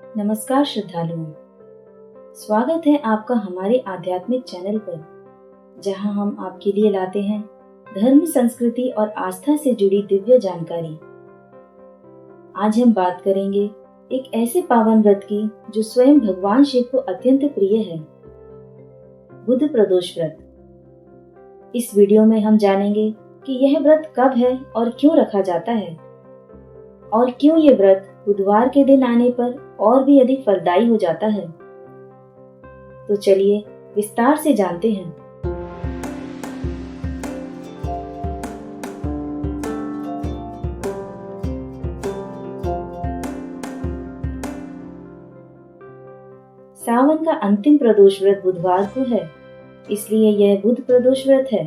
नमस्कार श्रद्धालुओं, स्वागत है आपका हमारे आध्यात्मिक चैनल पर, जहां हम आपके लिए लाते हैं धर्म, संस्कृति और आस्था से जुड़ी दिव्य जानकारी। आज हम बात करेंगे एक ऐसे पावन व्रत की जो स्वयं भगवान शिव को अत्यंत प्रिय है, बुध प्रदोष व्रत। इस वीडियो में हम जानेंगे कि यह व्रत कब है और क्यों रखा जाता है, और क्यों ये व्रत बुधवार के दिन आने पर और भी अधिक फलदायी हो जाता है। तो चलिए विस्तार से जानते हैं। सावन का अंतिम प्रदोष व्रत बुधवार को है, इसलिए यह बुध प्रदोष व्रत है।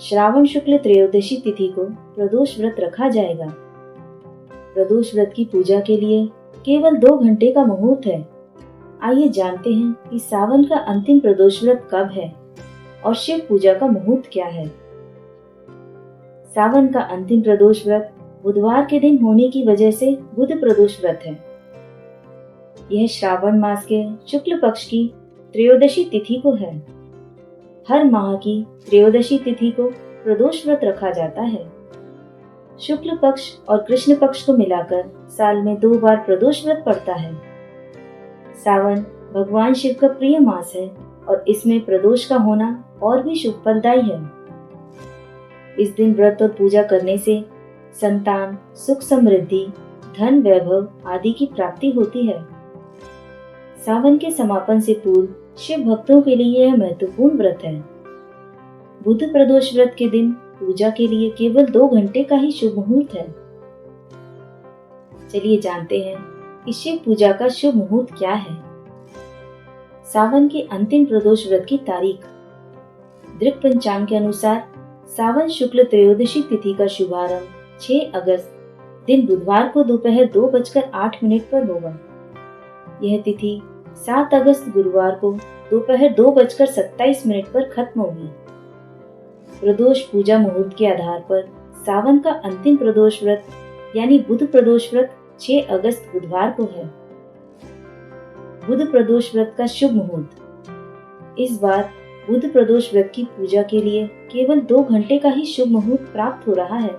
श्रावण शुक्ल त्रयोदशी तिथि को प्रदोष व्रत रखा जाएगा। प्रदोष व्रत की पूजा के लिए केवल 2 घंटे का मुहूर्त है। आइए जानते हैं कि सावन का अंतिम प्रदोष व्रत कब है और शिव पूजा का मुहूर्त क्या है। सावन का अंतिम प्रदोष व्रत बुधवार के दिन होने की वजह से बुध प्रदोष व्रत है। यह श्रावण मास के शुक्ल पक्ष की त्रयोदशी तिथि को है। हर माह की त्रयोदशी तिथि को प्रदोष व्रत रखा जाता है। शुक्ल पक्ष और कृष्ण पक्ष को मिलाकर साल में 2 बार प्रदोष व्रत पड़ता है। सावन भगवान शिव का प्रिय मास है और इसमें प्रदोष का होना और भी शुभ फलदायी है। इस दिन व्रत और पूजा करने से संतान, सुख, समृद्धि, धन, वैभव आदि की प्राप्ति होती है। सावन के समापन से पूर्व शिव भक्तों के लिए यह महत्वपूर्ण व्रत है। बुध प्रदोष व्रत के दिन पूजा के लिए केवल 2 घंटे का ही शुभ मुहूर्त है। चलिए जानते हैं कि शिव पूजा का शुभ मुहूर्त क्या है। सावन के अंतिम प्रदोष व्रत की तारीख। दृक पंचांग के अनुसार सावन शुक्ल त्रयोदशी तिथि का शुभारंभ 6 अगस्त दिन बुधवार को दोपहर 2:08 पर होगा। यह तिथि 7 अगस्त गुरुवार को दोपहर 2:27 पर खत्म होगी। प्रदोष पूजा मुहूर्त के आधार पर सावन का अंतिम प्रदोष व्रत यानी बुध प्रदोष व्रत 6 अगस्त बुधवार को है। बुध प्रदोष व्रत का शुभ मुहूर्त। इस बार बुध प्रदोष व्रत की पूजा के लिए केवल 2 घंटे का ही शुभ मुहूर्त प्राप्त हो रहा है।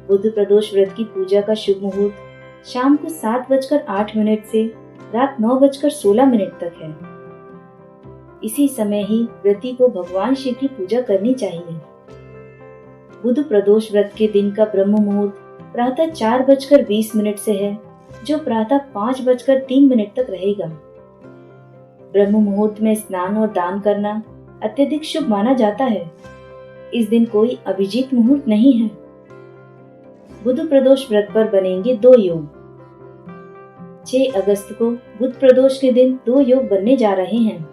बुध प्रदोष व्रत की पूजा का शुभ मुहूर्त शाम को 7:08 से रात 9:16 तक है। इसी समय ही व्रती को भगवान शिव की पूजा करनी चाहिए। बुध प्रदोष व्रत के दिन का ब्रह्म मुहूर्त प्रातः 4:20 से है, जो प्रातः 5:03 तक रहेगा। ब्रह्म मुहूर्त में स्नान और दान करना अत्यधिक शुभ माना जाता है। इस दिन कोई अभिजीत मुहूर्त नहीं है। बुध प्रदोष व्रत पर बनेंगे 2 योग। 6 अगस्त को बुध प्रदोष के दिन 2 योग बनने जा रहे हैं।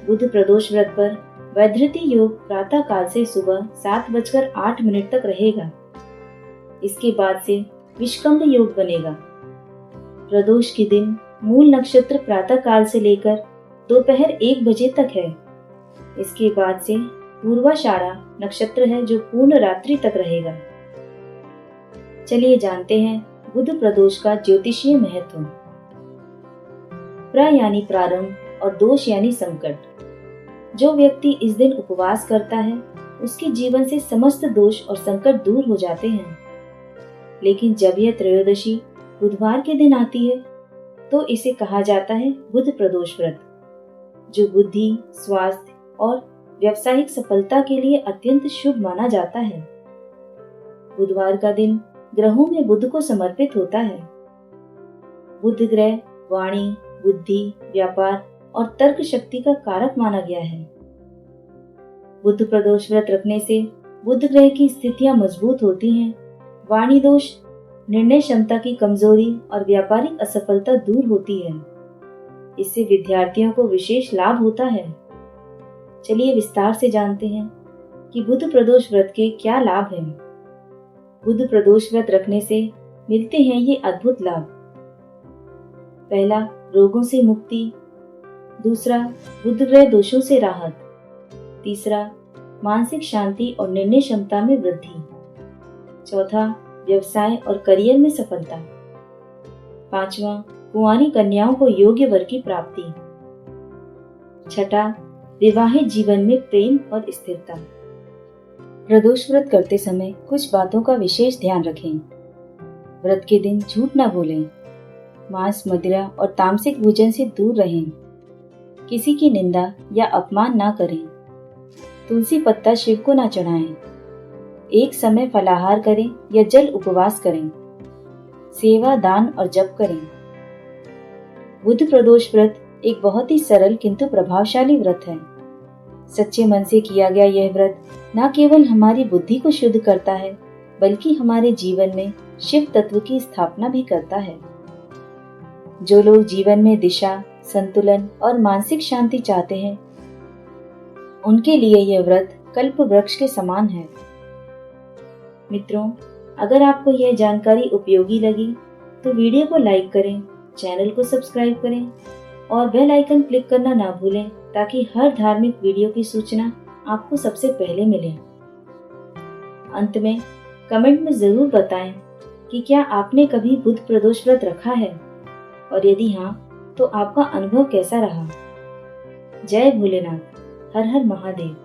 बुध प्रदोष व्रत पर वैधृति योग प्रातः काल से सुबह 7:08 तक रहेगा। इसके बाद से विषकंभ योग बनेगा। प्रदोष के दिन मूल नक्षत्र प्रातः काल से लेकर दोपहर 1 बजे तक है। इसके बाद से पूर्वाषाढ़ा नक्षत्र है, जो पूर्ण रात्रि तक रहेगा। चलिए जानते हैं बुध प्रदोष का ज्योतिषीय महत्व। प्र यानी प्रारंभ और दोष यानी संकट। जो व्यक्ति इस दिन उपवास करता है उसके जीवन से समस्त दोष और संकट दूर हो जाते हैं। लेकिन जब यह त्रयोदशी बुधवार के दिन आती है तो इसे कहा जाता है बुध प्रदोष व्रत, जो बुद्धि, स्वास्थ्य और व्यावसायिक सफलता के लिए अत्यंत शुभ माना जाता है। बुधवार का दिन ग्रहों में बुध को समर्पित होता है। बुध ग्रह वाणी, बुद्धि, व्यापार और तर्क शक्ति का कारक माना गया है। बुध प्रदोष व्रत रखने से बुध ग्रह की स्थितियां मजबूत होती हैं। वाणी दोष, निर्णय क्षमता की कमजोरी और व्यापारिक असफलता दूर होती है। इससे विद्यार्थियों को विशेष लाभ होता है। चलिए विस्तार से जानते हैं कि बुध प्रदोष व्रत के क्या लाभ हैं। बुध प्रदोष व्रत रखने से मिलते हैं ये अद्भुत लाभ। पहला, रोगों से मुक्ति। दूसरा, बुध ग्रह दोषों से राहत। तीसरा, मानसिक शांति और निर्णय क्षमता में वृद्धि। चौथा, व्यवसाय और करियर में सफलता। पांचवा, कुंवारी कन्याओं को योग्य वर की प्राप्ति। छठा, विवाहित जीवन में प्रेम और स्थिरता। प्रदोष व्रत करते समय कुछ बातों का विशेष ध्यान रखें। व्रत के दिन झूठ न बोलें, मांस, मदिरा और तामसिक भोजन से दूर रहें, किसी की निंदा या अपमान ना करें, तुलसी पत्ता शिव को ना चढ़ाएं, एक समय फलाहार करें या जल उपवास करें, सेवा, दान और जप करें। बुध प्रदोष व्रत एक बहुत ही सरल किंतु प्रभावशाली व्रत है। सच्चे मन से किया गया यह व्रत न केवल हमारी बुद्धि को शुद्ध करता है, बल्कि हमारे जीवन में शिव तत्व की स्थापना भी करता है। जो लोग जीवन में दिशा, संतुलन और मानसिक शांति चाहते हैं, उनके लिए यह व्रत कल्प वृक्ष के समान है। मित्रों, अगर आपको यह जानकारी उपयोगी लगी तो वीडियो को लाइक करें, चैनल को सब्सक्राइब करें और बेल आइकन क्लिक करना ना भूलें, ताकि हर धार्मिक वीडियो की सूचना आपको सबसे पहले मिले। अंत में कमेंट में जरूर बताएं कि क्या आपने कभी बुध प्रदोष व्रत रखा है, और यदि हाँ तो आपका अनुभव कैसा रहा। जय भोलेनाथ, हर हर महादेव।